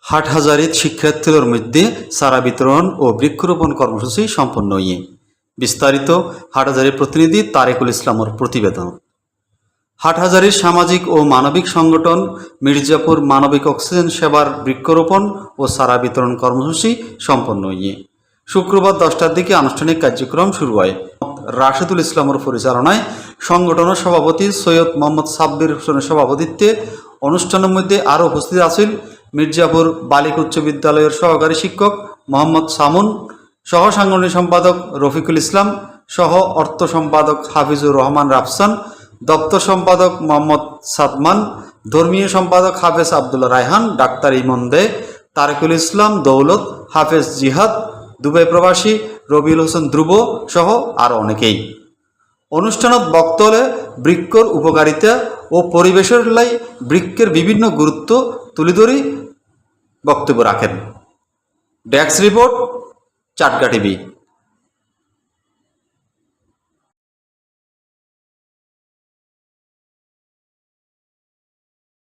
হাটহাজারীর শিক্ষার্থীদের মধ্যে চারা বিতরণ ও বৃক্ষরোপণ কর্মসূচি সম্পন্ন হয়ে বিস্তারিত হাটহাজারীর প্রতিনিধি তারেকুল ইসলামের প্রতিবেদন। হাটহাজারীর সামাজিক ও মানবিক সংগঠন মির্জাপুর মানবিক অক্সিজেন সেবার বৃক্ষরোপণ ও চারা বিতরণ কর্মসূচি সম্পন্ন হয়ে শুক্রবার 10টার দিকে আনুষ্ঠানিক কার্যক্রম শুরু হয়। রাশেদুল ইসলামের পরিচালনায় সংগঠনের সভাপতি সৈয়দ মোহাম্মদ সাব্বির হোসেনের সভাপতিত্বে অনুষ্ঠানের মধ্যে আরও উপস্থিত আছেন মির্জাপুর বালিকা উচ্চ বিদ্যালয়ের সহকারী শিক্ষক মোহাম্মদ সামুন, সহ সাংগঠনিক সম্পাদক রফিকুল ইসলাম, সহ অর্থ সম্পাদক হাফিজুর রহমান রাফসান, দপ্তর সম্পাদক মোহাম্মদ সাদমান, ধর্মীয় সম্পাদক হাফেজ আবদুল্লাহ রায়হান, ডাক্তার ইমন দে, তারেকুল ইসলাম দৌলত, হাফেজ জিহাদ, দুবাই প্রবাসী রবিউল হোসেন ধ্রুব সহ আরও অনেকেই। অনুষ্ঠানত বক্তব্যে বৃক্ষর উপকারিতা ও পরিবেশের লাই বৃক্ষের বিভিন্ন গুরুত্ব তুলে ধরে বক্তব্য রাখেন। Desk report, Chatga TV.